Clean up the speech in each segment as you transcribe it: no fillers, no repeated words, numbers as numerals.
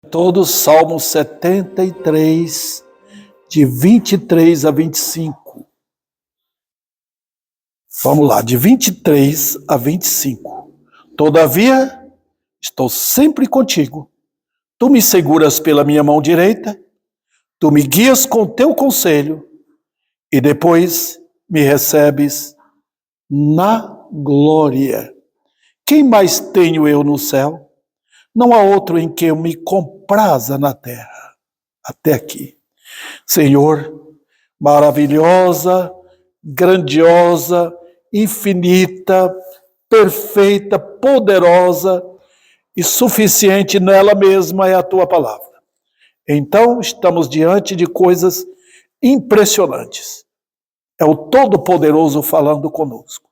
Todos Salmo 73, de 23 a 25. Vamos lá, de 23 a 25. Todavia, estou sempre contigo. Tu me seguras pela minha mão direita, tu me guias com teu conselho, e depois me recebes na glória. Quem mais tenho eu no céu? Não há outro em que eu me compraza na terra. Até aqui. Senhor, maravilhosa, grandiosa, infinita, perfeita, poderosa e suficiente nela mesma é a tua palavra. Então, estamos diante de coisas impressionantes. É o Todo-Poderoso falando conosco.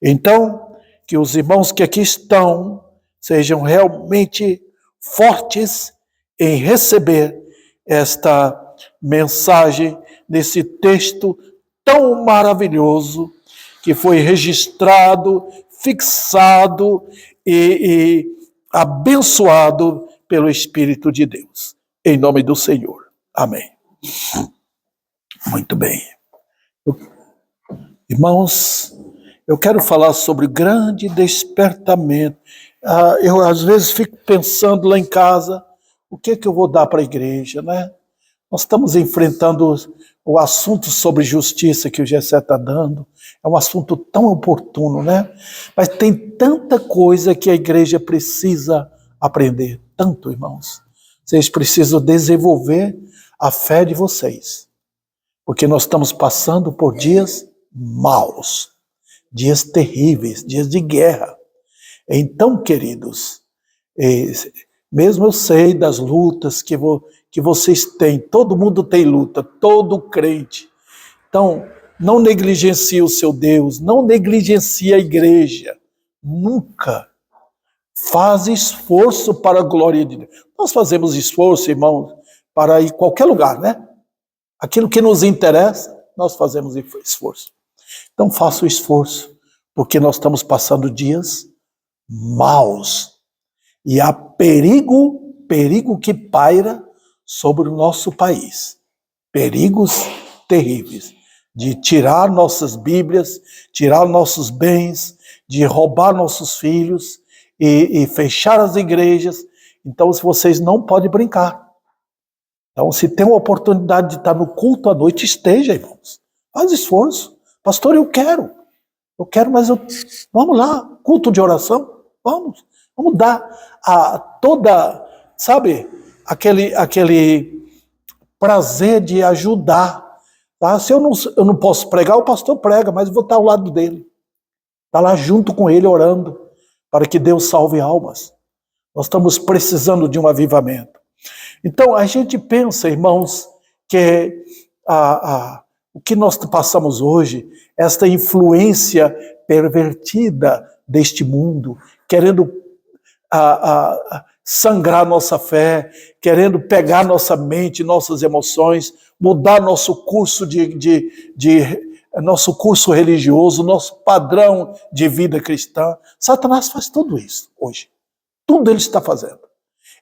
Então, que os irmãos que aqui estão sejam realmente fortes em receber esta mensagem nesse texto tão maravilhoso que foi registrado, fixado e abençoado pelo Espírito de Deus. Em nome do Senhor. Amém. Muito bem. Irmãos, eu quero falar sobre grande despertamento. Eu às vezes fico pensando lá em casa, o que eu vou dar para a igreja, né? Nós estamos enfrentando o assunto sobre justiça que o Gessé está dando, é um assunto tão oportuno, né? Mas tem tanta coisa que a igreja precisa aprender, tanto, irmãos. Vocês precisam desenvolver a fé de vocês, porque nós estamos passando por dias maus, dias terríveis, dias de guerra. Então, queridos, mesmo eu sei das lutas que vocês têm, todo mundo tem luta, todo crente. Então, não negligencie o seu Deus, não negligencie a igreja, nunca. Faz esforço para a glória de Deus. Nós fazemos esforço, irmãos, para ir a qualquer lugar, né? Aquilo que nos interessa, nós fazemos esforço. Então, faça o esforço, porque nós estamos passando dias maus. E há perigo que paira sobre o nosso país. Perigos terríveis. De tirar nossas Bíblias, tirar nossos bens, de roubar nossos filhos e fechar as igrejas. Então, vocês não podem brincar. Então, se tem uma oportunidade de estar no culto à noite, esteja, irmãos. Faz esforço. Pastor, eu quero, mas vamos lá, culto de oração, vamos dar sabe, aquele prazer de ajudar, tá? Se eu não posso pregar, o pastor prega, mas eu vou estar ao lado dele, estar lá junto com ele orando, para que Deus salve almas. Nós estamos precisando de um avivamento. Então, a gente pensa, irmãos, que o que nós passamos hoje, esta influência pervertida deste mundo, querendo sangrar nossa fé, querendo pegar nossa mente, nossas emoções, mudar nosso curso nosso curso religioso, nosso padrão de vida cristã. Satanás faz tudo isso hoje. Tudo ele está fazendo.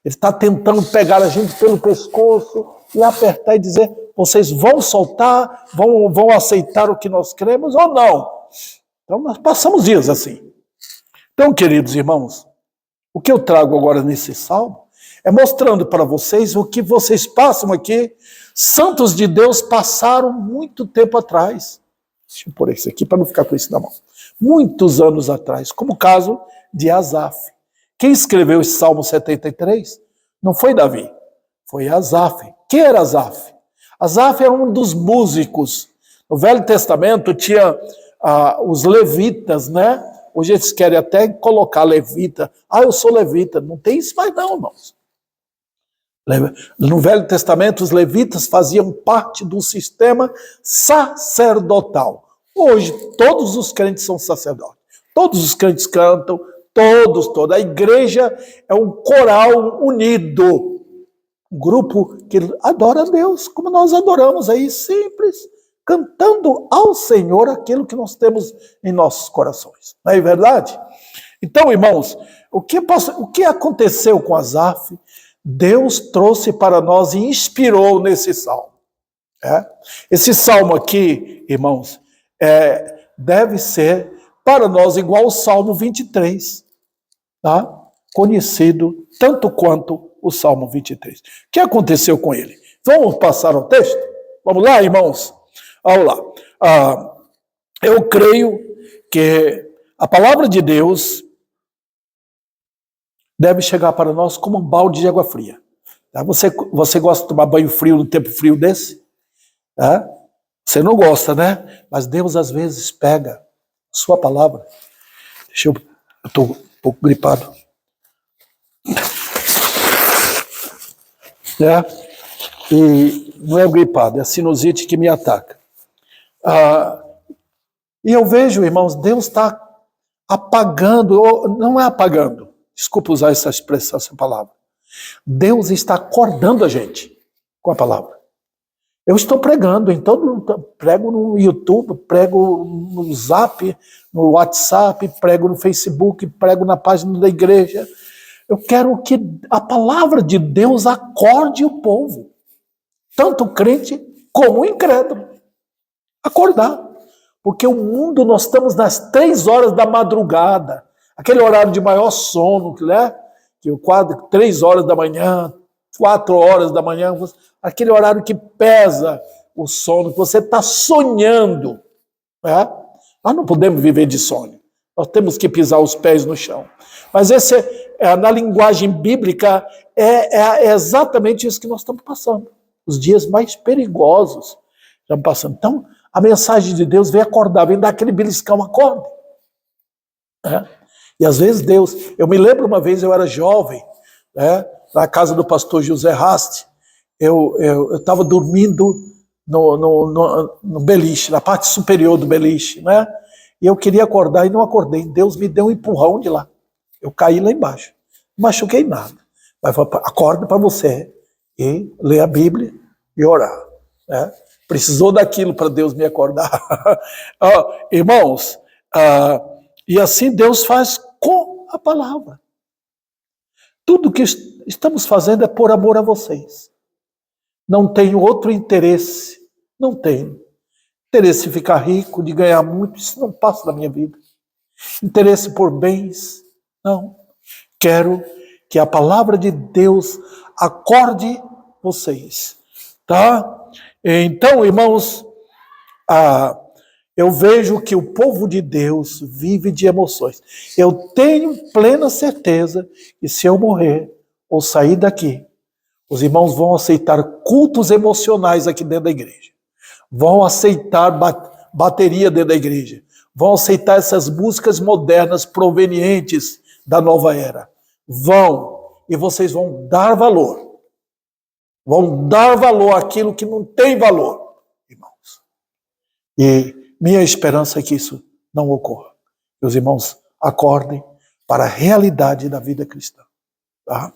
Ele está tentando pegar a gente pelo pescoço e apertar e dizer: vocês vão soltar, vão aceitar o que nós cremos ou não? Então nós passamos dias assim. Então, queridos irmãos, o que eu trago agora nesse salmo é mostrando para vocês o que vocês passam aqui. Santos de Deus passaram muito tempo atrás. Deixa eu pôr isso aqui para não ficar com isso na mão. Muitos anos atrás, como o caso de Asaf. Quem escreveu esse Salmo 73 não foi Davi, foi Asaf. Quem era Asaf? Asaf era um dos músicos. No Velho Testamento tinha os levitas, né? Hoje eles querem até colocar levita. Eu sou levita. Não tem isso mais não, irmãos. No Velho Testamento, os levitas faziam parte do sistema sacerdotal. Hoje, todos os crentes são sacerdotes. Todos os crentes cantam, toda a igreja é um coral unido, um grupo que adora a Deus, como nós adoramos aí, simples, cantando ao Senhor aquilo que nós temos em nossos corações. Não é verdade? Então, irmãos, o que aconteceu com Asaf? Deus trouxe para nós e inspirou nesse salmo. Esse salmo aqui, irmãos, deve ser para nós igual o Salmo 23, tá? Conhecido tanto quanto o Salmo 23. O que aconteceu com ele? Vamos passar ao texto? Vamos lá, irmãos? Vamos lá. Eu creio que a palavra de Deus deve chegar para nós como um balde de água fria. Tá? Você gosta de tomar banho frio no tempo frio desse? Você não gosta, né? Mas Deus às vezes pega a sua palavra. Eu estou um pouco gripado. E não é gripado, é a sinusite que me ataca. E eu vejo, irmãos, Deus está apagando, não é apagando, desculpa usar essa expressão, essa palavra. Deus está acordando a gente com a palavra. Eu estou pregando, então prego no YouTube, prego no Zap, no WhatsApp, prego no Facebook, prego na página da igreja. Eu quero que a palavra de Deus acorde o povo, tanto o crente como o incrédulo. Acordar. Porque o mundo, nós estamos nas 3 horas da madrugada, aquele horário de maior sono, né? Que 3 horas da manhã, 4 horas da manhã, aquele horário que pesa o sono, que você está sonhando. Né? Nós não podemos viver de sonho, nós temos que pisar os pés no chão. Mas na linguagem bíblica, é exatamente isso que nós estamos passando. Os dias mais perigosos estamos passando. Então, a mensagem de Deus vem acordar, vem dar aquele beliscão, acorde. E às vezes Deus... Eu me lembro uma vez, eu era jovem, na casa do pastor José Raste, eu estava dormindo no beliche, na parte superior do beliche, né? E eu queria acordar e não acordei. Deus me deu um empurrão de lá. Eu caí lá embaixo. Não machuquei nada. Mas acorda para você e ler a Bíblia e orar. Né? Precisou daquilo para Deus me acordar. Irmãos, e assim Deus faz com a palavra. Tudo que estamos fazendo é por amor a vocês. Não tenho outro interesse. Não tenho. Interesse de ficar rico, de ganhar muito, isso não passa da minha vida. Interesse por bens, não. Quero que a palavra de Deus acorde vocês. Tá? Então, irmãos, eu vejo que o povo de Deus vive de emoções. Eu tenho plena certeza que se eu morrer ou sair daqui, os irmãos vão aceitar cultos emocionais aqui dentro da igreja. Vão aceitar bateria dentro da igreja. Vão aceitar essas músicas modernas provenientes da nova era. Vão. E vocês vão dar valor. Vão dar valor àquilo que não tem valor, irmãos. E minha esperança é que isso não ocorra. Que os irmãos acordem para a realidade da vida cristã. Tá?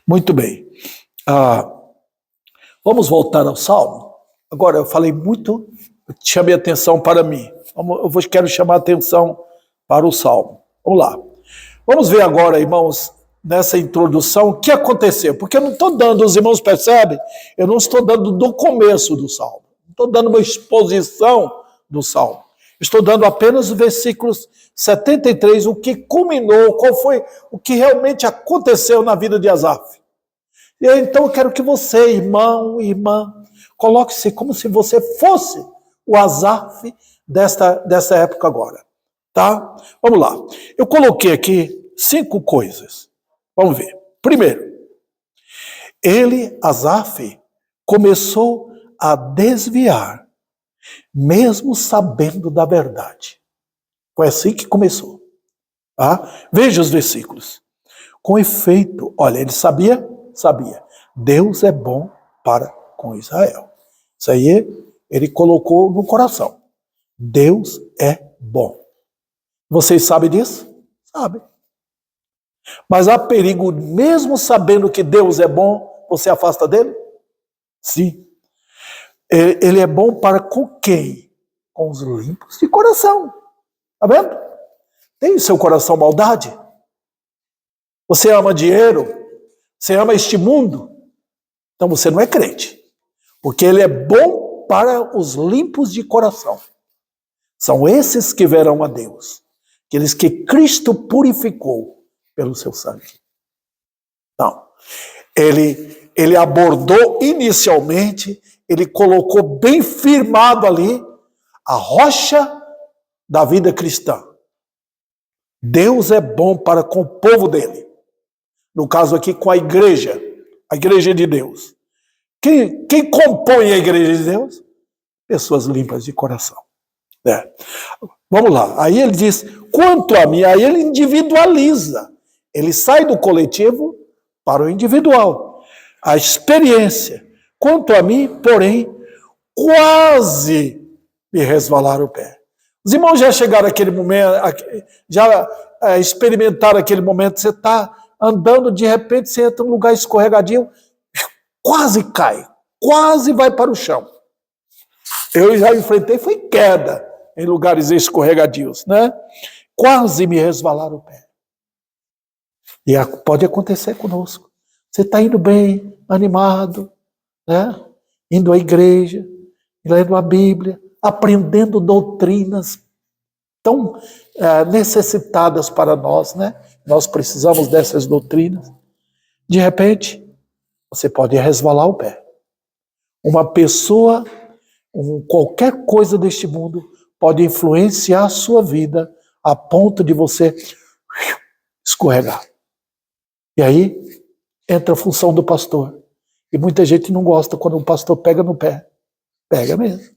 Muito bem. Vamos voltar ao Salmo? Agora, eu falei muito, chamei atenção para mim. Quero chamar atenção para o Salmo. Vamos lá. Vamos ver agora, irmãos, nessa introdução, o que aconteceu. Porque eu não estou dando, os irmãos percebem? Eu não estou dando do começo do Salmo. Não estou dando uma exposição do Salmo. Estou dando apenas os versículos 73, o que culminou, qual foi o que realmente aconteceu na vida de Asaf. E então eu quero que você, irmão e irmã, coloque-se como se você fosse o Asaf dessa época agora. Tá? Vamos lá. Eu coloquei aqui 5 coisas. Vamos ver. Primeiro, Asaf, começou a desviar, mesmo sabendo da verdade. Foi assim que começou. Tá? Veja os versículos. Com efeito, olha, ele sabia? Sabia. Deus é bom para com Israel. Isso aí ele colocou no coração. Deus é bom. Vocês sabem disso? Sabem. Mas há perigo, mesmo sabendo que Deus é bom, você afasta dele? Sim. Ele é bom para com quem? Com os limpos de coração. Está vendo? Tem em seu coração maldade? Você ama dinheiro? Você ama este mundo? Então você não é crente. Porque ele é bom para os limpos de coração. São esses que verão a Deus. Aqueles que Cristo purificou pelo seu sangue. Não. Ele abordou inicialmente, ele colocou bem firmado ali a rocha da vida cristã. Deus é bom para com o povo dele. No caso aqui, com a igreja de Deus. Quem compõe a igreja de Deus? Pessoas limpas de coração. Vamos lá. Aí ele diz, quanto a mim, aí ele individualiza. Ele sai do coletivo para o individual. A experiência. Quanto a mim, porém, quase me resvalaram o pé. Os irmãos já chegaram àquele momento, já experimentaram aquele momento, você está andando, de repente você entra num lugar escorregadio, quase cai, quase vai para o chão. Eu já enfrentei, foi queda em lugares escorregadios, né? Quase me resvalaram o pé. E pode acontecer conosco. Você está indo bem, animado, né? Indo à igreja, lendo a Bíblia, aprendendo doutrinas tão necessitadas para nós, né? Nós precisamos dessas doutrinas. De repente, você pode resvalar o pé. Uma pessoa, qualquer coisa deste mundo, pode influenciar a sua vida a ponto de você escorregar. E aí entra a função do pastor. E muita gente não gosta quando um pastor pega no pé. Pega mesmo.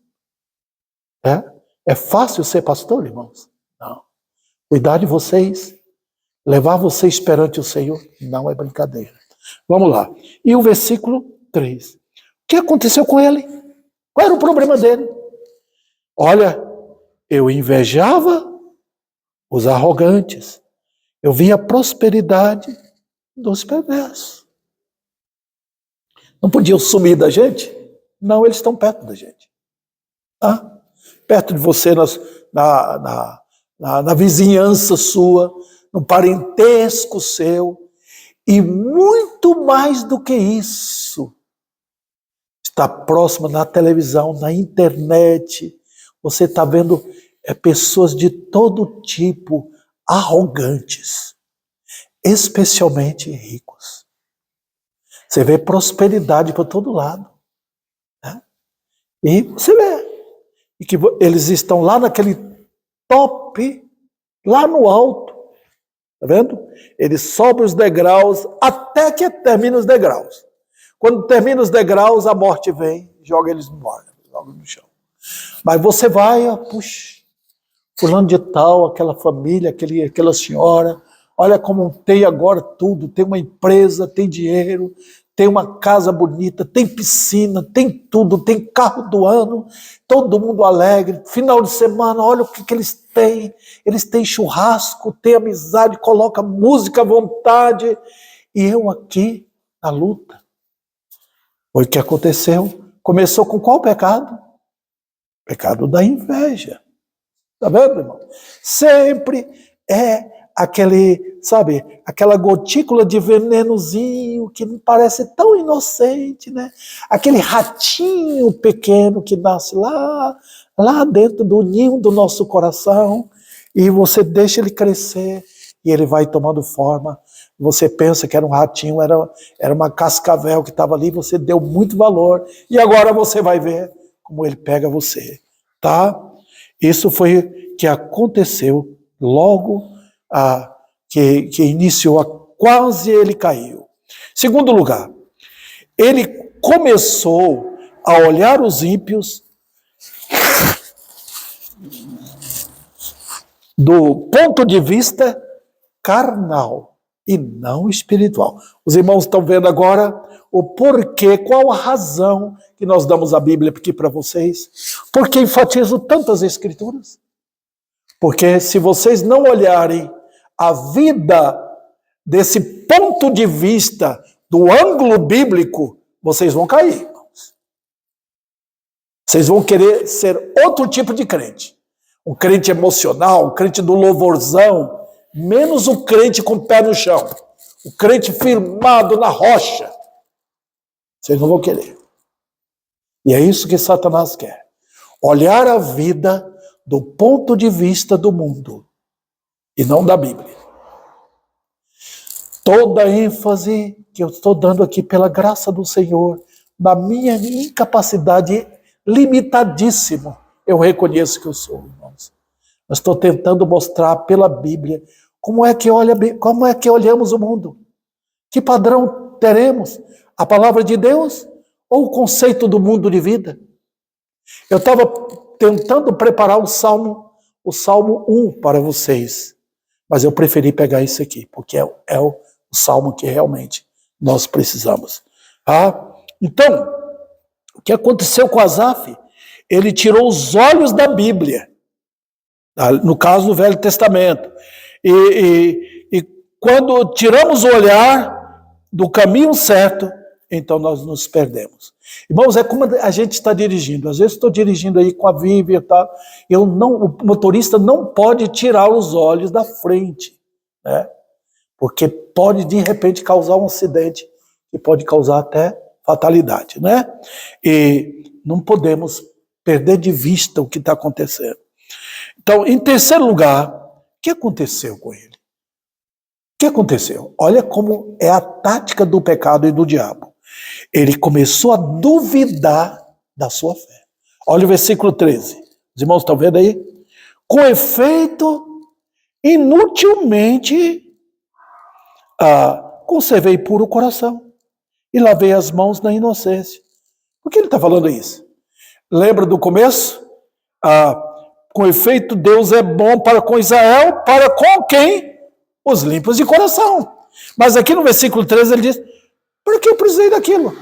É fácil ser pastor, irmãos? Não. Cuidar de vocês, levar vocês perante o Senhor, não é brincadeira. Vamos lá. E o versículo 3. O que aconteceu com ele? Qual era o problema dele? Olha, eu invejava os arrogantes. Eu via a prosperidade dos perversos. Não podiam sumir da gente? Não, eles estão perto da gente. Tá? Perto de você, na vizinhança sua, no parentesco seu. E muito mais do que isso, está próximo na televisão, na internet. Você está vendo pessoas de todo tipo, arrogantes, especialmente ricos. Você vê prosperidade por todo lado. Né? E você vê e que eles estão lá naquele top, lá no alto. Está vendo? Eles sobem os degraus até que termina os degraus. Quando termina os degraus, a morte vem, joga eles embora, joga no chão. Mas você vai, puxa, fulano de tal, aquela família, aquela senhora, olha como tem agora tudo, tem uma empresa, tem dinheiro, tem uma casa bonita, tem piscina, tem tudo, tem carro do ano, todo mundo alegre, final de semana, olha o que eles têm. Eles têm churrasco, têm amizade, colocam música à vontade. E eu aqui, na luta. Foi o que aconteceu. Começou com qual pecado? Pecado da inveja. Está vendo, irmão? Sempre é aquela gotícula de venenozinho que não parece tão inocente, né? Aquele ratinho pequeno que nasce lá dentro do ninho do nosso coração, e você deixa ele crescer, e ele vai tomando forma. Você pensa que era um ratinho, era uma cascavel que estava ali, você deu muito valor, e agora você vai ver como ele pega você, tá? Isso foi o que aconteceu logo que iniciou, quase ele caiu. Segundo lugar, ele começou a olhar os ímpios do ponto de vista carnal e não espiritual. Os irmãos estão vendo agora o porquê, qual a razão que nós damos a Bíblia aqui para vocês. Por que enfatizo tantas escrituras? Porque se vocês não olharem a vida desse ponto de vista, do ângulo bíblico, vocês vão cair, irmãos. Vocês vão querer ser outro tipo de crente. Um crente emocional, um crente do louvorzão, menos o crente com o pé no chão. o crente firmado na rocha. Vocês não vão querer. E é isso que Satanás quer. Olhar a vida do ponto de vista do mundo e não da Bíblia. Toda a ênfase que eu estou dando aqui pela graça do Senhor, na minha incapacidade limitadíssima, eu reconheço que eu sou, irmãos. Mas estou tentando mostrar pela Bíblia como é que olhamos o mundo. Que padrão teremos? A palavra de Deus ou o conceito do mundo de vida? Eu estava tentando preparar o Salmo 1 para vocês, mas eu preferi pegar isso aqui, porque é o Salmo que realmente nós precisamos. Então, o que aconteceu com Asaf? Ele tirou os olhos da Bíblia, no caso do Velho Testamento, e quando tiramos o olhar do caminho certo, então nós nos perdemos. Irmãos, é como a gente está dirigindo. Às vezes estou dirigindo aí com a Vivian, tá? O motorista não pode tirar os olhos da frente, né? Porque pode de repente causar um acidente e pode causar até fatalidade, né? E não podemos perder de vista o que está acontecendo. Então, em terceiro lugar, o que aconteceu com ele? O que aconteceu? Olha como é a tática do pecado e do diabo. Ele começou a duvidar da sua fé. Olha o versículo 13. Os irmãos estão vendo aí? Com efeito, inutilmente conservei puro o coração e lavei as mãos na inocência. Por que ele está falando isso? Lembra do começo? Com efeito, Deus é bom para com Israel, para com quem? Os limpos de coração. Mas aqui no versículo 13 ele diz, por que eu precisei daquilo?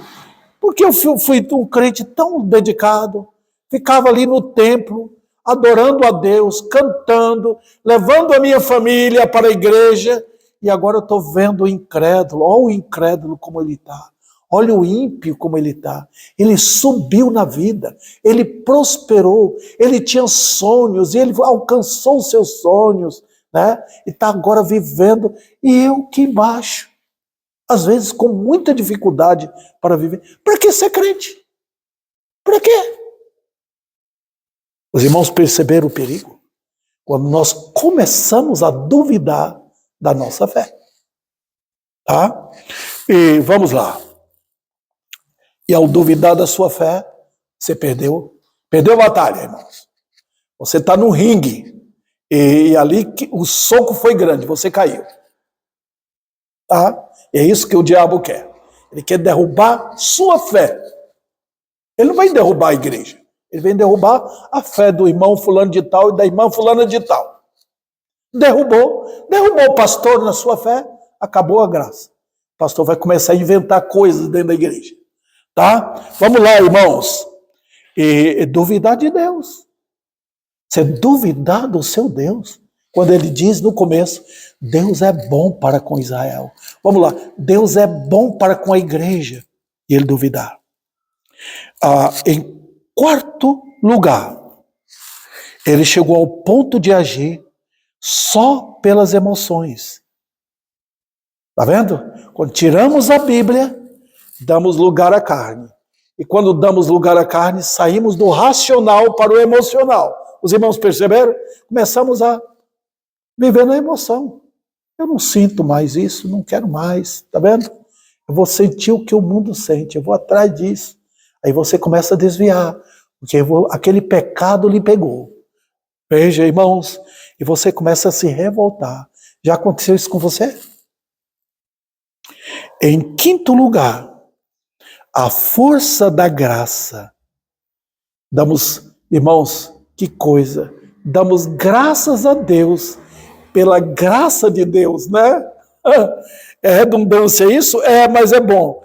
Porque eu fui um crente tão dedicado, ficava ali no templo, adorando a Deus, cantando, levando a minha família para a igreja, e agora eu estou vendo o incrédulo. Olha o incrédulo como ele está. Olha o ímpio como ele está. Ele subiu na vida, ele prosperou, ele tinha sonhos, e ele alcançou os seus sonhos, né? E está agora vivendo, e eu aqui embaixo, às vezes com muita dificuldade para viver. Para que ser crente? Para quê? Os irmãos perceberam o perigo? Quando nós começamos a duvidar da nossa fé. Tá? E vamos lá. E ao duvidar da sua fé, você perdeu a batalha, irmãos. Você está no ringue, e ali o soco foi grande, você caiu. Tá? É isso que o diabo quer. Ele quer derrubar sua fé. Ele não vai derrubar a igreja. Ele vem derrubar a fé do irmão fulano de tal e da irmã fulana de tal. Derrubou o pastor na sua fé, acabou a graça. O pastor vai começar a inventar coisas dentro da igreja. Tá? Vamos lá, irmãos. E duvidar de Deus. Você duvidar do seu Deus. Quando ele diz no começo, Deus é bom para com Israel. Vamos lá, Deus é bom para com a igreja. E ele duvidar. Em quarto lugar, ele chegou ao ponto de agir só pelas emoções. Está vendo? Quando tiramos a Bíblia, damos lugar à carne. E quando damos lugar à carne, saímos do racional para o emocional. Os irmãos perceberam? Começamos a viver na emoção. Eu não sinto mais isso, não quero mais. Está vendo? Eu vou sentir o que o mundo sente, eu vou atrás disso. Aí você começa a desviar, porque aquele pecado lhe pegou. Veja, irmãos, e você começa a se revoltar. Já aconteceu isso com você? Em quinto lugar, a força da graça. Irmãos, que coisa, damos graças a Deus, pela graça de Deus, né? É redundância isso? Mas é bom.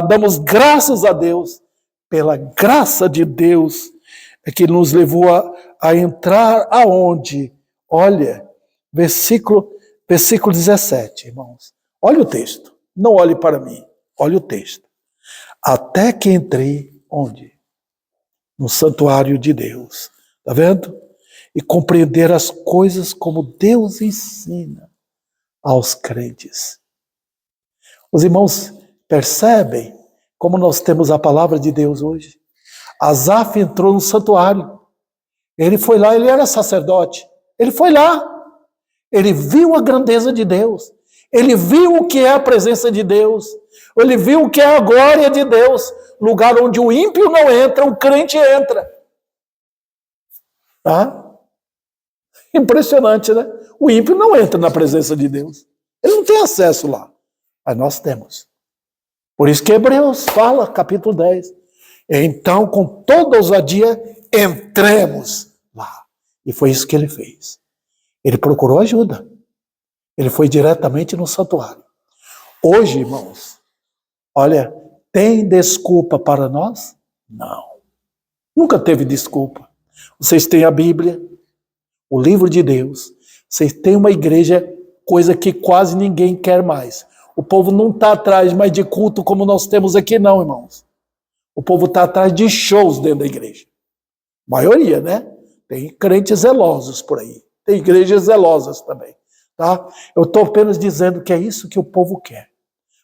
Damos graças a Deus, pela graça de Deus, que nos levou a entrar aonde? Olha, versículo 17, irmãos. Olha o texto. Não olhe para mim, olha o texto. Até que entrei, onde? No santuário de Deus. Está vendo? E compreender as coisas como Deus ensina aos crentes. Os irmãos percebem como nós temos a palavra de Deus hoje? Asaf entrou no santuário. Ele foi lá, ele era sacerdote. Ele foi lá. Ele viu a grandeza de Deus. Ele viu o que é a presença de Deus. Ele viu o que é a glória de Deus. Lugar onde o ímpio não entra, o crente entra. Tá? Impressionante, né? O ímpio não entra na presença de Deus. Ele não tem acesso lá. Mas nós temos. Por isso que Hebreus fala, capítulo 10. Então, com toda ousadia, entremos lá. E foi isso que ele fez. Ele procurou ajuda. Ele foi diretamente no santuário. Hoje, irmãos, olha, tem desculpa para nós? Não. Nunca teve desculpa. Vocês têm a Bíblia, o livro de Deus. Vocês têm uma igreja, coisa que quase ninguém quer mais. O povo não está atrás mais de culto como nós temos aqui, não, irmãos. O povo está atrás de shows dentro da igreja. Maioria, né? Tem crentes zelosos por aí. Tem igrejas zelosas também. Tá? Eu estou apenas dizendo que é isso que o povo quer.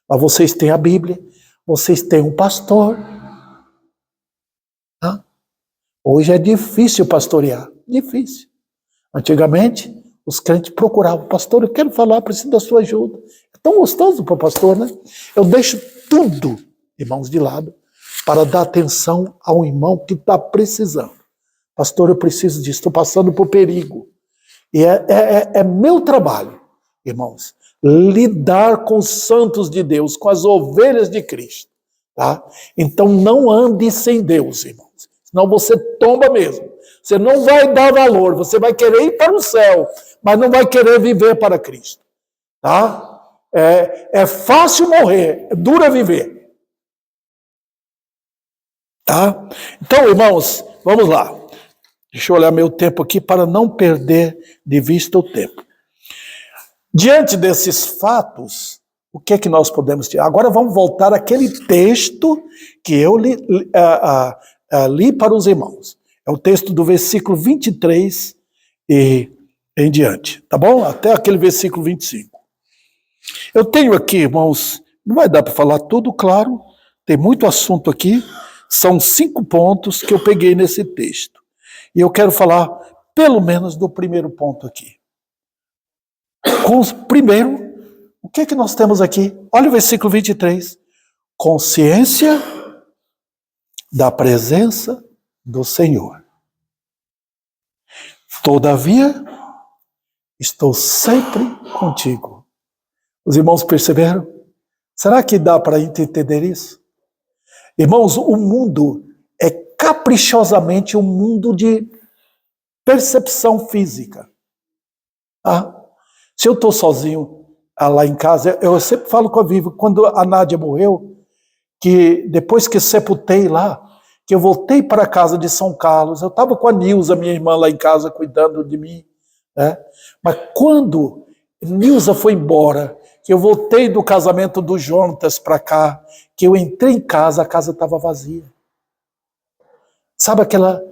Mas vocês têm a Bíblia, vocês têm um pastor. Tá? Hoje é difícil pastorear. Difícil. Antigamente, os crentes procuravam. Pastor, eu quero falar, preciso da sua ajuda. É tão gostoso para o pastor, né? Eu deixo tudo, irmãos, de lado, para dar atenção ao irmão que está precisando. Pastor, eu preciso disso, estou passando por perigo. E é meu trabalho, irmãos, lidar com os santos de Deus, com as ovelhas de Cristo. Tá? Então não ande sem Deus, irmãos. Senão você tomba mesmo. Você não vai dar valor, você vai querer ir para o céu, mas não vai querer viver para Cristo. Tá? É fácil morrer, é duro viver. Tá? Então, irmãos, vamos lá. Deixa eu olhar meu tempo aqui para não perder de vista o tempo. Diante desses fatos, o que é que nós podemos tirar? Agora vamos voltar àquele texto que eu li para os irmãos. É o texto do versículo 23 e em diante, tá bom? Até aquele versículo 25. Eu tenho aqui, irmãos, não vai dar para falar tudo, claro, tem muito assunto aqui, são 5 pontos que eu peguei nesse texto. E eu quero falar pelo menos do primeiro ponto aqui. Primeiro, o que é que nós temos aqui? Olha o versículo 23. Consciência da presença do Senhor. Todavia, estou sempre contigo. Os irmãos perceberam? Será que dá para entender isso? Irmãos, o mundo é caprichosamente um mundo de percepção física. Ah, se eu estou sozinho lá em casa, eu sempre falo com a Vivi, quando a Nádia morreu, que depois que sepultei lá, que eu voltei para a casa de São Carlos, eu estava com a Nilza, minha irmã, lá em casa, cuidando de mim. Né? Mas quando Nilza foi embora, que eu voltei do casamento do Jonatas para cá, que eu entrei em casa, a casa estava vazia. Sabe aquela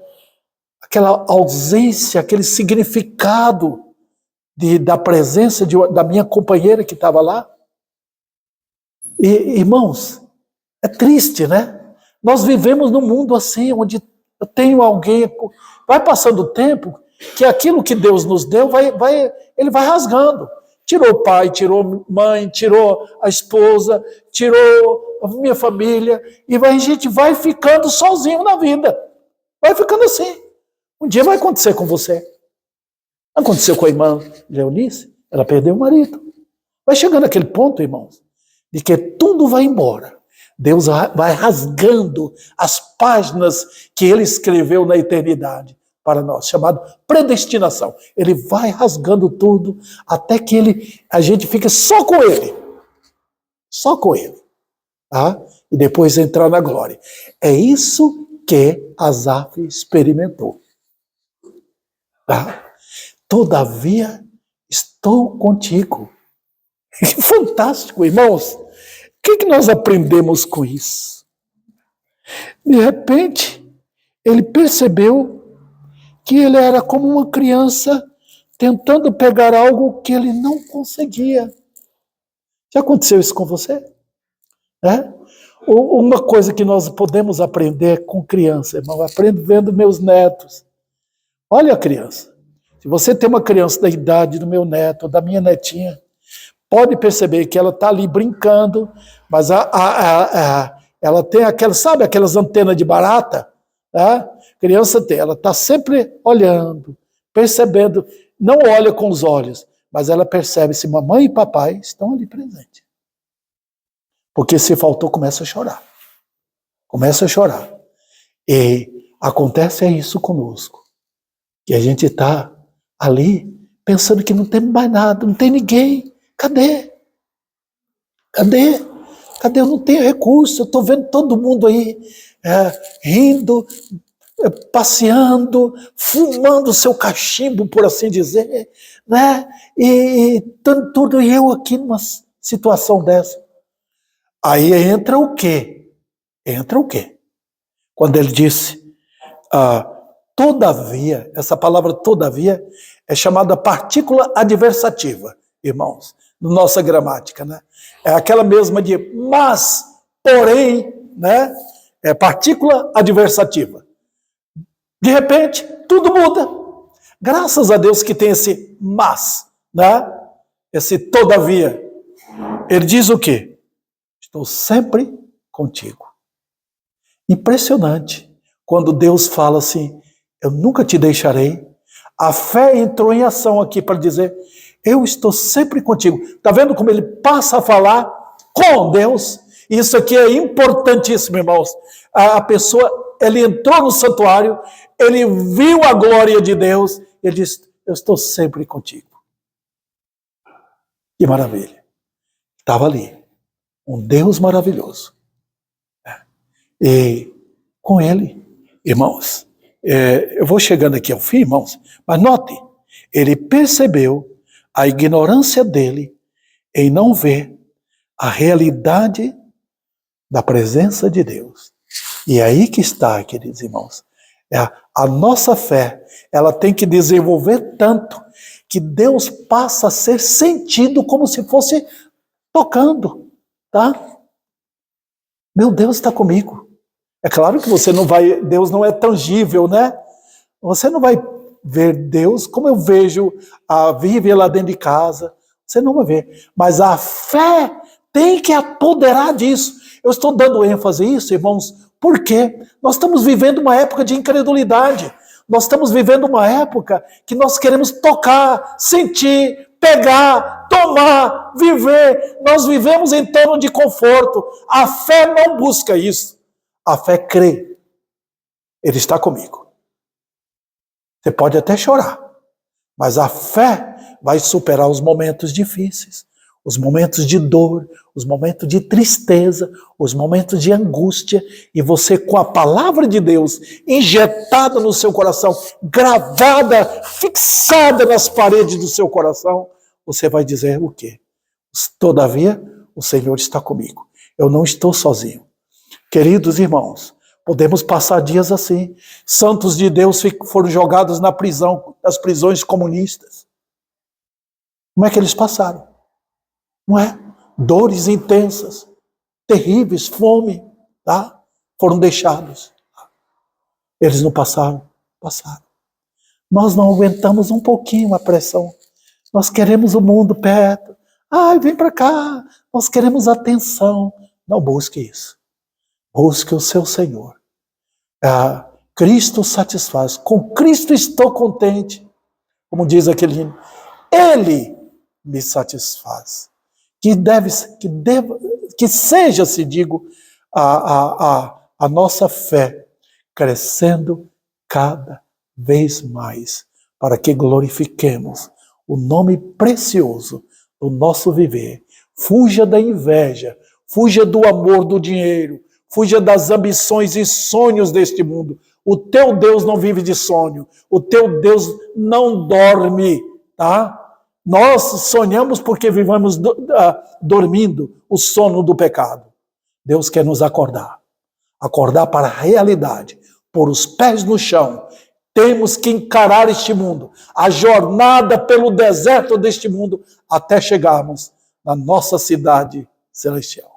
ausência, aquele significado da presença da minha companheira que estava lá? E, irmãos, é triste, né? Nós vivemos num mundo assim, onde eu tenho alguém, vai passando o tempo, que aquilo que Deus nos deu, ele vai rasgando. Tirou o pai, tirou a mãe, tirou a esposa, tirou a minha família, e a gente vai ficando sozinho na vida. Vai ficando assim. Um dia vai acontecer com você. Aconteceu com a irmã Leonice, ela perdeu o marido. Vai chegando aquele ponto, irmãos, de que tudo vai embora. Deus vai rasgando as páginas que Ele escreveu na eternidade para nós, chamado predestinação. Ele vai rasgando tudo até que a gente fica só com Ele. Só com Ele. Tá? E depois entrar na glória. É isso que Asaf experimentou. Tá? Todavia, estou contigo. Que fantástico, irmãos. O que nós aprendemos com isso? De repente, ele percebeu que ele era como uma criança tentando pegar algo que ele não conseguia. Já aconteceu isso com você? né? Uma coisa que nós podemos aprender com criança, irmão, eu aprendo vendo meus netos. Olha a criança. Se você tem uma criança da idade do meu neto, ou da minha netinha, pode perceber que ela está ali brincando, mas ela tem aquelas, sabe, aquelas antenas de barata? Tá? Criança tem, ela está sempre olhando, percebendo, não olha com os olhos, mas ela percebe se mamãe e papai estão ali presentes. Porque se faltou, começa a chorar. Começa a chorar. E acontece isso conosco. Que a gente está ali pensando que não tem mais nada, não tem ninguém. Cadê? Cadê? Cadê? Eu não tenho recurso, eu estou vendo todo mundo aí rindo, passeando, fumando seu cachimbo, por assim dizer, né? E tudo eu aqui numa situação dessa. Aí entra o quê? Entra o quê? Quando ele disse, todavia, essa palavra todavia é chamada partícula adversativa, irmãos, na nossa gramática, né? É aquela mesma de mas, porém, né? É partícula adversativa. De repente, tudo muda. Graças a Deus que tem esse mas, né? Esse todavia. Ele diz o quê? Estou sempre contigo. Impressionante. Quando Deus fala assim, eu nunca te deixarei. A fé entrou em ação aqui para dizer, eu estou sempre contigo. Está vendo como ele passa a falar com Deus? Isso aqui é importantíssimo, irmãos. A pessoa, ele entrou no santuário, ele viu a glória de Deus, ele disse, eu estou sempre contigo. Que maravilha. Estava ali. Um Deus maravilhoso. E com ele, irmãos, eu vou chegando aqui ao fim, irmãos, mas note, ele percebeu a ignorância dele em não ver a realidade da presença de Deus. E é aí que está, queridos irmãos. A nossa fé, ela tem que desenvolver tanto que Deus passa a ser sentido como se fosse tocando. Tá? Meu Deus está comigo. É claro que você não vai, Deus não é tangível, né? Você não vai ver Deus como eu vejo a Vivian lá dentro de casa. Você não vai ver. Mas a fé tem que apoderar disso. Eu estou dando ênfase a isso, irmãos, porque nós estamos vivendo uma época de incredulidade. Nós estamos vivendo uma época que nós queremos tocar, sentir, pegar, tomar, viver. Nós vivemos em torno de conforto. A fé não busca isso. A fé crê. Ele está comigo. Você pode até chorar, mas a fé vai superar os momentos difíceis, os momentos de dor, os momentos de tristeza, os momentos de angústia, e você com a palavra de Deus injetada no seu coração, gravada, fixada nas paredes do seu coração, você vai dizer o quê? Todavia, o Senhor está comigo. Eu não estou sozinho. Queridos irmãos, podemos passar dias assim. Santos de Deus foram jogados na prisão, nas prisões comunistas. Como é que eles passaram? Não é? Dores intensas, terríveis, fome, tá? Foram deixados. Eles não passaram? Passaram. Nós não aguentamos um pouquinho a pressão. Nós queremos o mundo perto. Ai, vem para cá. Nós queremos atenção. Não busque isso. Busque o seu Senhor. Cristo satisfaz. Com Cristo estou contente. Como diz aquele hino. Ele me satisfaz. Que seja, se digo, a nossa fé crescendo cada vez mais, para que glorifiquemos o nome precioso do nosso viver. Fuja da inveja, fuja do amor do dinheiro, fuja das ambições e sonhos deste mundo. O teu Deus não vive de sonho, o teu Deus não dorme, tá? Nós sonhamos porque vivemos dormindo o sono do pecado. Deus quer nos acordar. Acordar para a realidade. Pôr os pés no chão. Temos que encarar este mundo. A jornada pelo deserto deste mundo até chegarmos na nossa cidade celestial.